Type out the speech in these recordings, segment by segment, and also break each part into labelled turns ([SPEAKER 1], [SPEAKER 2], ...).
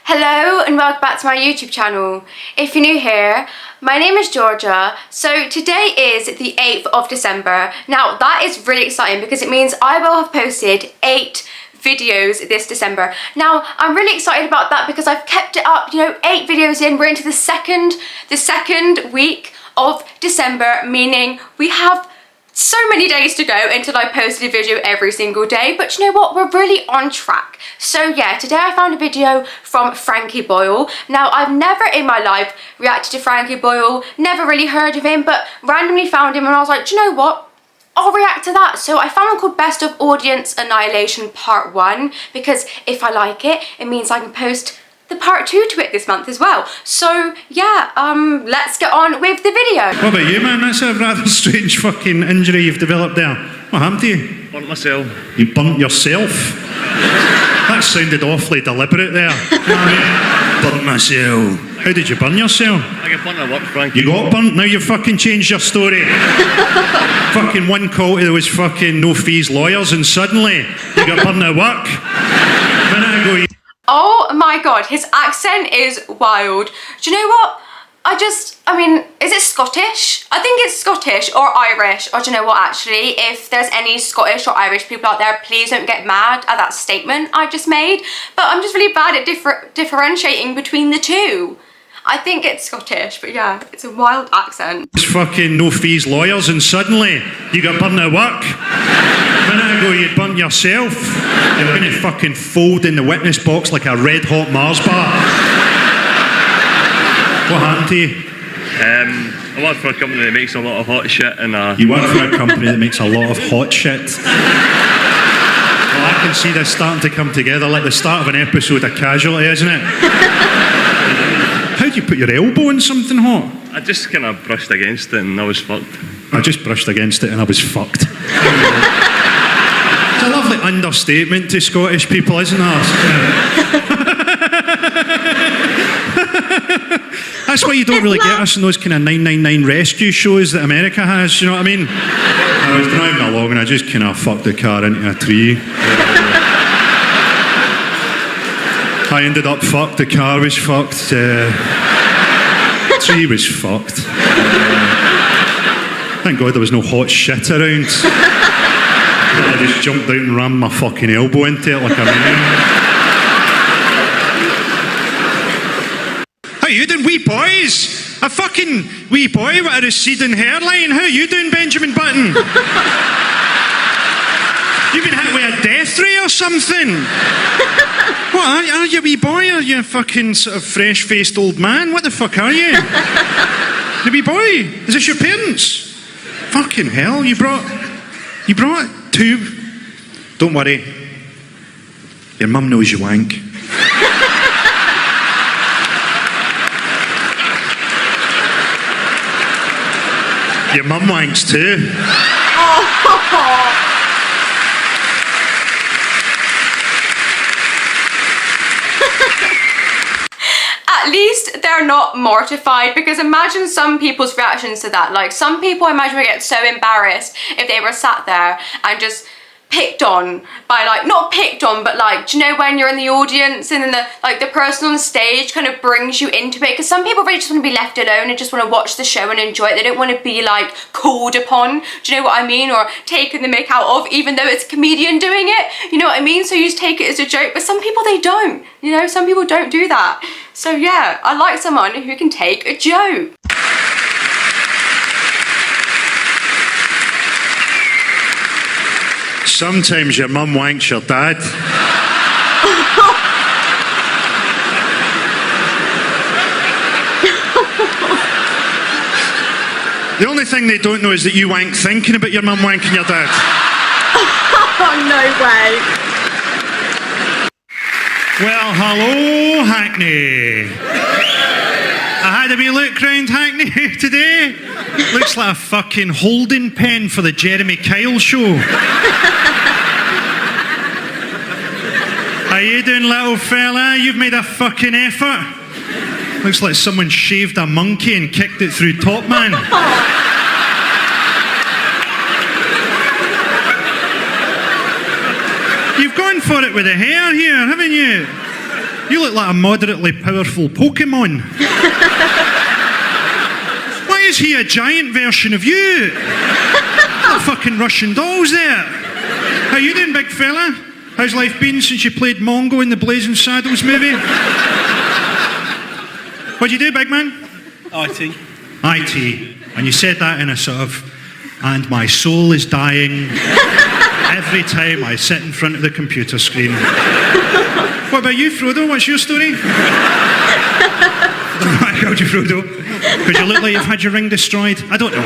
[SPEAKER 1] Hello and welcome back to my YouTube channel. If you're new here, my name is Georgia. So today is the 8th of December. Now that is really exciting because it means I will have posted 8 videos this December. Now I'm really excited about that because I've kept it up, 8 videos in. We're into the second week of December, meaning we have so many days to go until I posted a video every single day, but you know what, we're really on track. So yeah, today I found a video from Frankie Boyle. Now I've never in my life reacted to Frankie Boyle, never really heard of him, but randomly found him and I was like, do you know what, I'll react to that. So I found one called Best of Audience Annihilation Part 1, because if I like it, it means I can post the part 2 to it this month as well. So yeah, let's get on with the video.
[SPEAKER 2] What about you, man? That's a rather strange fucking injury you've developed there. What happened to you?
[SPEAKER 3] Burnt myself.
[SPEAKER 2] You burnt yourself? That sounded awfully deliberate there. Burnt myself. How did you burn yourself?
[SPEAKER 3] I got burnt at work, Frankie.
[SPEAKER 2] You got burnt? Now you've fucking changed your story. Fucking one call to those fucking no fees lawyers and suddenly you got burnt at work. A minute ago you...
[SPEAKER 1] Oh my god, his accent is wild. Do you know what? I mean, is it Scottish? I think it's Scottish or Irish, or do you know what, actually, if there's any Scottish or Irish people out there, please don't get mad at that statement I just made, but I'm just really bad at differentiating between the two. I think it's Scottish, but yeah, it's a wild accent.
[SPEAKER 2] It's fucking no fees lawyers and suddenly you got burnt at work. A minute ago you'd burnt yourself. You're going to fucking fold in the witness box like a red hot Mars bar. What happened to you?
[SPEAKER 3] I work for a company that makes a lot of hot shit and
[SPEAKER 2] You work for a company that makes a lot of hot shit. Well, I can see this starting to come together like the start of an episode of Casualty, isn't it? How do you put your elbow in something hot?
[SPEAKER 3] I just kind of brushed against it and I was fucked.
[SPEAKER 2] I just brushed against it and I was fucked. It's a lovely understatement to Scottish people, isn't it? That's why you don't really get us in those kind of 999 rescue shows that America has, you know what I mean? I was driving along and I just kind of fucked the car into a tree. I ended up fucked, the car was fucked, tree was fucked. Thank God there was no hot shit around. I just jumped out and rammed my fucking elbow into it like a maniac. How you doing, wee boys? A fucking wee boy with a receding hairline. How you doing, Benjamin Button? You've been hit with a death ray or something? What, are you a wee boy? Are you a fucking sort of fresh-faced old man? What the fuck are you? The wee boy? Is this your parents? Fucking hell, you brought 2. Don't worry. Your mum knows you wank. Your mum wanks too.
[SPEAKER 1] At least they're not mortified, because imagine some people's reactions to that. Like, some people I imagine would get so embarrassed if they were sat there and just picked on by, like, not picked on, but like, do you know when you're in the audience and then the person on the stage kind of brings you into it? Because some people really just want to be left alone and just want to watch the show and enjoy it. They don't want to be like called upon, do you know what I mean, or taken the mick out of, even though it's a comedian doing it, you know what I mean? So you just take it as a joke, but some people, they don't, some people don't do that. So yeah, I like someone who can take a joke.
[SPEAKER 2] Sometimes your mum wanks your dad. The only thing they don't know is that you wank thinking about your mum wanking your dad.
[SPEAKER 1] Oh, no way.
[SPEAKER 2] Well, hello, Hackney. I had a wee look round Hackney today. Looks like a fucking holding pen for the Jeremy Kyle show. How you doing, little fella? You've made a fucking effort. Looks like someone shaved a monkey and kicked it through Top Man. You've gone for it with the hair here, haven't you? You look like a moderately powerful Pokemon. Why is he a giant version of you? Like fucking Russian dolls there. How you doing, big fella? How's life been since you played Mongo in the Blazing Saddles movie? What'd you do, big man?
[SPEAKER 4] IT.
[SPEAKER 2] IT. And you said that in a sort of, and my soul is dying every time I sit in front of the computer screen. What about you, Frodo? What's your story? I don't know why I called you Frodo. Because you look like you've had your ring destroyed. I don't know.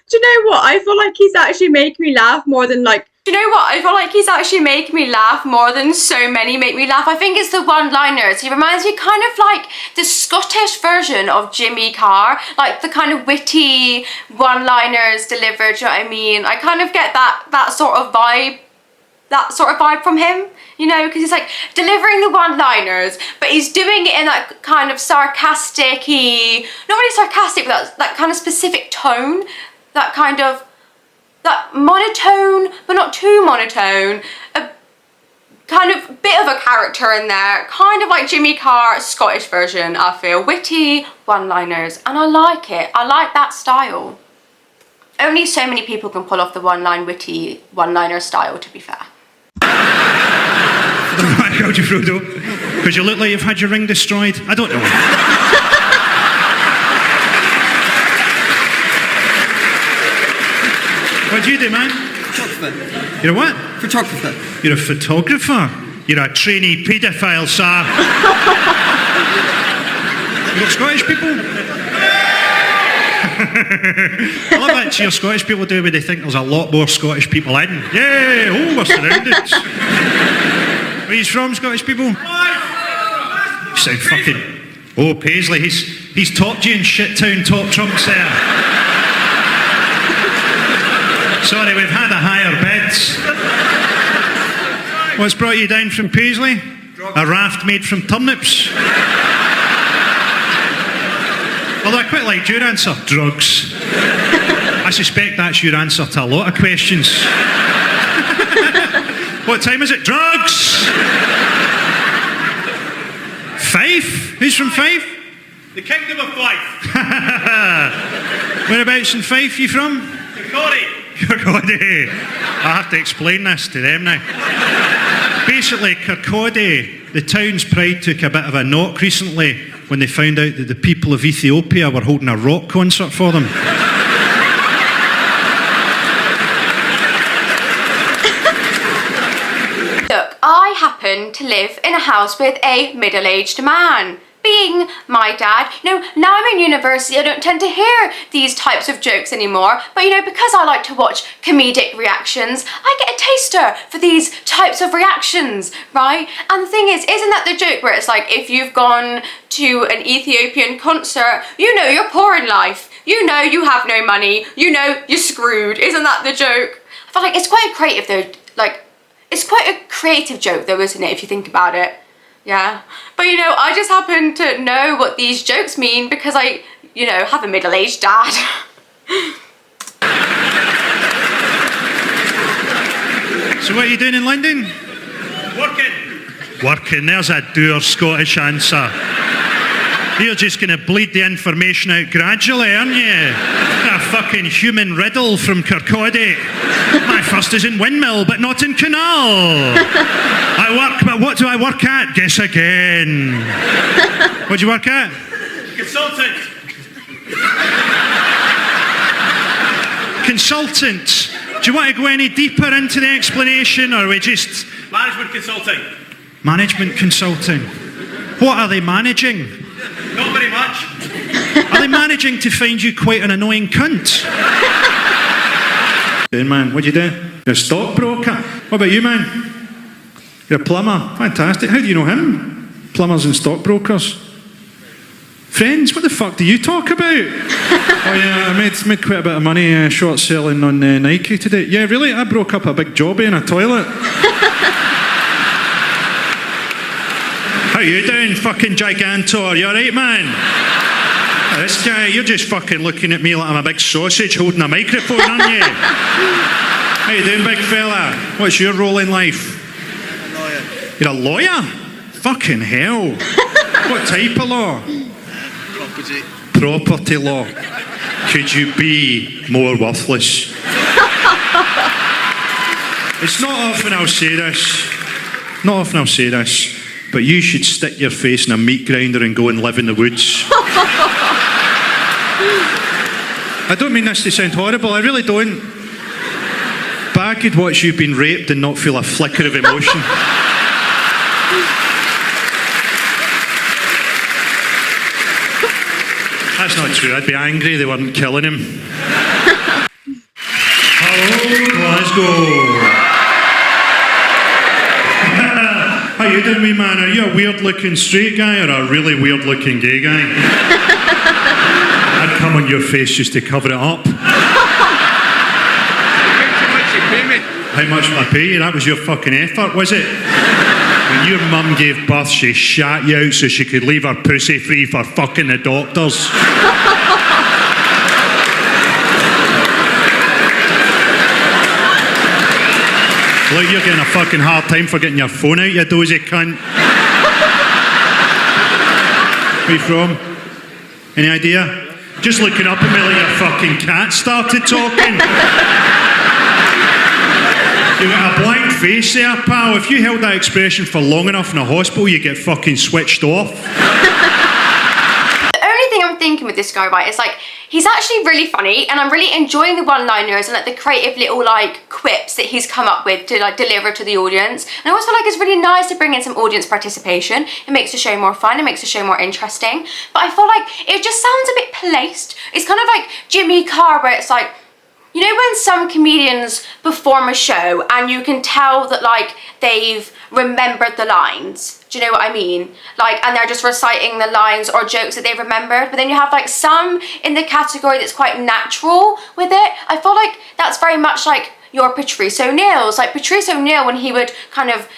[SPEAKER 1] Do you know what? I feel like he's actually making me laugh more than like... Do you know what? I feel like he's actually making me laugh more than so many make me laugh. I think it's the one-liners. He reminds me kind of like the Scottish version of Jimmy Carr. Like the kind of witty one-liners delivered, do you know what I mean? I kind of get that sort of vibe from him, you know, because he's like delivering the one-liners, but he's doing it in that kind of sarcastic-y, not really sarcastic, but that kind of specific tone, that kind of, that monotone, but not too monotone, a kind of bit of a character in there, kind of like Jimmy Carr, Scottish version, I feel, witty one-liners, and I like it. I like that style. Only so many people can pull off the one-line witty one-liner style, to be fair.
[SPEAKER 2] I don't know why I called you Frodo. Because you look like you've had your ring destroyed. I don't know. What do you do, man?
[SPEAKER 4] Photographer.
[SPEAKER 2] You're a what?
[SPEAKER 4] Photographer.
[SPEAKER 2] You're a photographer? You're a trainee paedophile, sir. You got Scottish people? I love that cheer Scottish people do when they think there's a lot more Scottish people in. Yay! Oh, we're surrounded. Where are you from, Scottish people? You sound fucking... Oh, Paisley, he's topped you in Shittown top trumps there. Sorry, we've had a higher bids. What's brought you down from Paisley? A raft made from turnips. Although I quite liked your answer, drugs. I suspect that's your answer to a lot of questions. What time is it? Drugs! Fife? Who's from Fife?
[SPEAKER 3] The Kingdom of Fife.
[SPEAKER 2] Whereabouts in Fife you from?
[SPEAKER 3] Kirkcaldy.
[SPEAKER 2] I have to explain this to them now. Basically, Kirkcaldy, the town's pride took a bit of a knock recently when they found out that the people of Ethiopia were holding a rock concert for them.
[SPEAKER 1] Look, I happen to live in a house with a middle-aged man. Being my dad, you know, now I'm in university, I don't tend to hear these types of jokes anymore, but you know, because I like to watch comedic reactions, I get a taster for these types of reactions, right? And the thing is, isn't that the joke where it's like, if you've gone to an Ethiopian concert, you know you're poor in life, you know you have no money, you know you're screwed, isn't that the joke? I feel like it's quite creative though, like, it's quite a creative joke though, isn't it, if you think about it? Yeah, but you know, I just happen to know what these jokes mean because I, you know, have a middle-aged dad.
[SPEAKER 2] So what are you doing in London? Working, there's a dour Scottish answer. You're just going to bleed the information out gradually, aren't you? A fucking human riddle from Kirkcaldy. My first is in Windmill, but not in Canal. I work, but what do I work at? Guess again. What do you work at?
[SPEAKER 3] Consultant.
[SPEAKER 2] Consultant. Do you want to go any deeper into the explanation, or are we just...
[SPEAKER 3] Management consulting.
[SPEAKER 2] Management consulting. What are they managing?
[SPEAKER 3] Not very much.
[SPEAKER 2] Are they managing to find you quite an annoying cunt? Hey man, what do you do? You're a stockbroker. What about you, man? You're a plumber. Fantastic. How do you know him? Plumbers and stockbrokers. Friends? What the fuck do you talk about? Oh yeah, I made quite a bit of money short selling on Nike today. Yeah, really? I broke up a big jobby in a toilet. How you doing, fucking Gigantor? You alright, man? Oh, this guy, you're just fucking looking at me like I'm a big sausage holding a microphone, aren't you? How you doing, big fella? What's your role in life?
[SPEAKER 3] Lawyer.
[SPEAKER 2] You're a lawyer? Fucking hell. What type of law?
[SPEAKER 3] Property.
[SPEAKER 2] Property law. Could you be more worthless? It's not often I'll say this. Not often I'll say this. But you should stick your face in a meat grinder and go and live in the woods. I don't mean this to sound horrible, I really don't. But I could watch you being raped and not feel a flicker of emotion. That's not true, I'd be angry they weren't killing him. Hello, Glasgow. How you doing, wee man? Are you a weird-looking straight guy or a really weird-looking gay guy? I'd come on your face just to cover it up. How much will I pay you? That was your fucking effort, was it? When your mum gave birth, she shat you out so she could leave her pussy free for fucking the doctors. Look, you're getting a fucking hard time for getting your phone out, you dozy cunt. Where you from? Any idea? Just looking up at me like your fucking cat started talking. You've got a blank face there, pal. If you held that expression for long enough in a hospital, you get fucking switched off.
[SPEAKER 1] The only thing I'm thinking with this guy, right, is like, he's actually really funny and I'm really enjoying the one-liners and like the creative little like quips that he's come up with to like deliver to the audience. And I also feel like it's really nice to bring in some audience participation. It makes the show more fun, it makes the show more interesting. But I feel like it just sounds a bit placed. It's kind of like Jimmy Carr, where it's like, you know when some comedians perform a show and you can tell that like they've remembered the lines? Do you know what I mean? Like, and they're just reciting the lines or jokes that they've remembered, but then you have like some in the category that's quite natural with it. I feel like that's very much like your Patrice O'Neill's. Like Patrice O'Neill, when he would kind of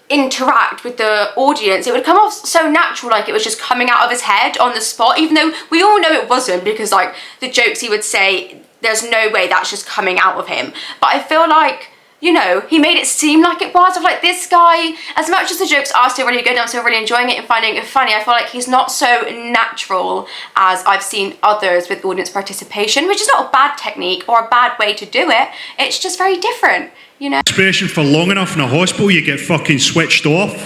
[SPEAKER 1] interact with the audience, it would come off so natural, like it was just coming out of his head on the spot, even though we all know it wasn't, because like the jokes he would say, there's no way that's just coming out of him. But I feel like, you know, he made it seem like it was. Of like, this guy, as much as the jokes are still really good and I'm still really enjoying it and finding it funny, I feel like he's not so natural as I've seen others with audience participation, which is not a bad technique or a bad way to do it. It's just very different, you know?
[SPEAKER 2] Expression for long enough in a hospital, you get fucking switched off.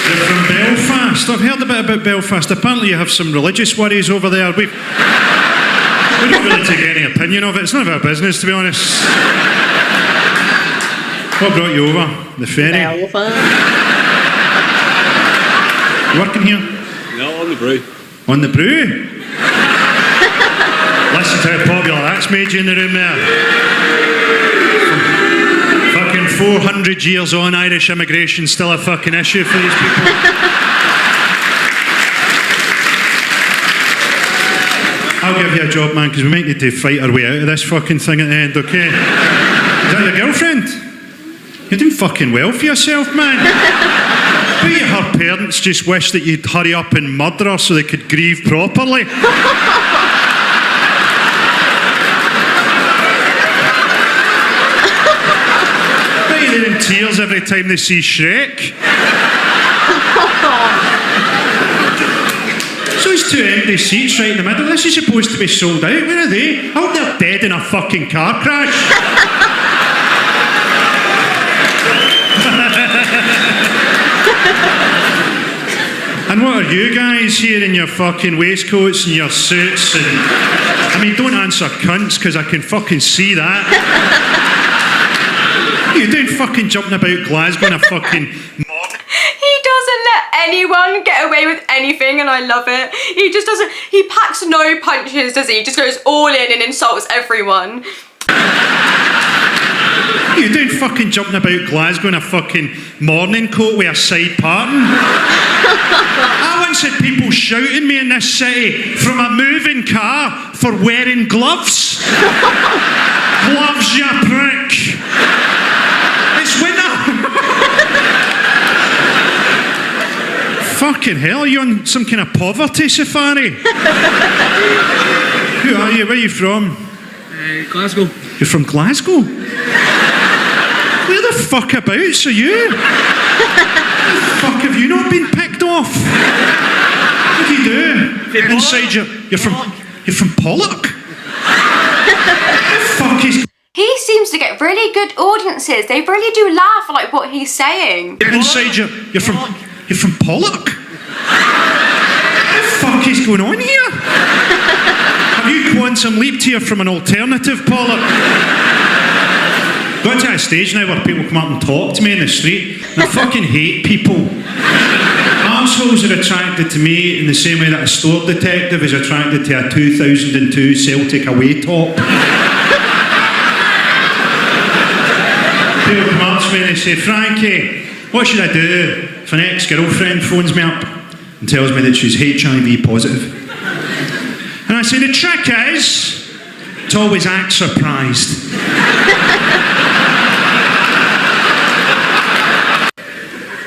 [SPEAKER 2] You're from Belfast. I've heard a bit about Belfast. Apparently you have some religious worries over there. We don't really take any opinion of it. It's none of our business, to be honest. What brought you over? The ferry?
[SPEAKER 4] Belfast.
[SPEAKER 2] You working here?
[SPEAKER 3] No, on the brew.
[SPEAKER 2] On the brew? Listen to how popular that's made you in the room there. 400 years on, Irish immigration still a fucking issue for these people. I'll give you a job, man, because we might need to fight our way out of this fucking thing at the end, okay? Is that your girlfriend? You're doing fucking well for yourself, man. Maybe her parents just wish that you'd hurry up and murder her so they could grieve properly. They're in tears every time they see Shrek. So it's two empty seats right in the middle. This is supposed to be sold out. Where are they? I hope they're dead in a fucking car crash. And what are you guys here in your fucking waistcoats and your suits? And I mean, don't answer cunts, because I can fucking see that. What are you doing fucking jumping about Glasgow in a fucking morning?
[SPEAKER 1] He doesn't let anyone get away with anything and I love it. He just doesn't, he packs no punches, does he? He just goes all in and insults everyone.
[SPEAKER 2] What are you doing fucking jumping about Glasgow in a fucking morning coat with a side parting? I once had people shouting me in this city from a moving car for wearing gloves. Gloves, you prick. It's winter. Fucking hell, are you on some kind of poverty safari? Who are you? Where are you from?
[SPEAKER 4] Glasgow.
[SPEAKER 2] You're from Glasgow? Where the fuck abouts are you? Where the fuck have you not been picked off? What do you do? Inside you're from Pollock? What the fuck is...
[SPEAKER 1] He seems to get really good audiences. They really do laugh at like what he's saying.
[SPEAKER 2] Inside you're from Pollock? What the fuck is going on here? Have you quantum leaped here from an alternative Pollock? Got to a stage now where people come up and talk to me in the street, and I fucking hate people. Arseholes are attracted to me in the same way that a store detective is attracted to a 2002 Celtic away top. People come up to me and they say, Frankie, what should I do if an ex-girlfriend phones me up and tells me that she's HIV positive? And I say, the trick is to always act surprised.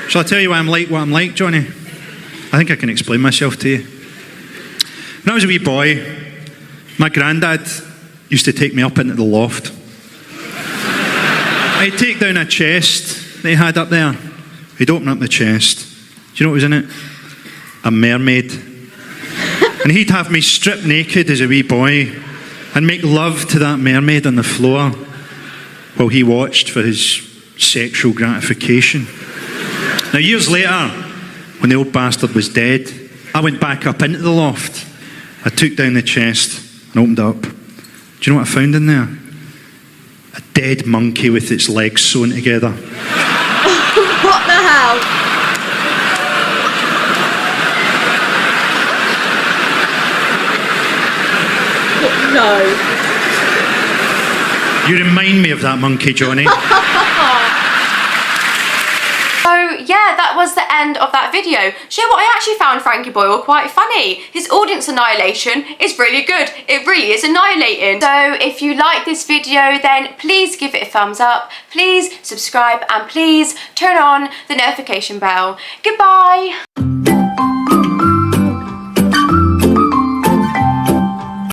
[SPEAKER 2] Shall I tell you why I'm like what I'm like, Johnny? I think I can explain myself to you. When I was a wee boy, my granddad used to take me up into the loft. I'd take down a chest that he had up there. He'd open up the chest. Do you know what was in it? A mermaid. And he'd have me stripped naked as a wee boy and make love to that mermaid on the floor while he watched for his sexual gratification. Now, years later, when the old bastard was dead, I went back up into the loft. I took down the chest and opened up. Do you know what I found in there? A dead monkey with its legs sewn together.
[SPEAKER 5] What the hell? No.
[SPEAKER 2] You remind me of that monkey, Johnny.
[SPEAKER 1] So yeah, that was the end of that video. Do you know what? I actually found Frankie Boyle quite funny. His audience annihilation is really good. It really is annihilating. So if you like this video, then please give it a thumbs up, please subscribe, and please turn on the notification bell. Goodbye.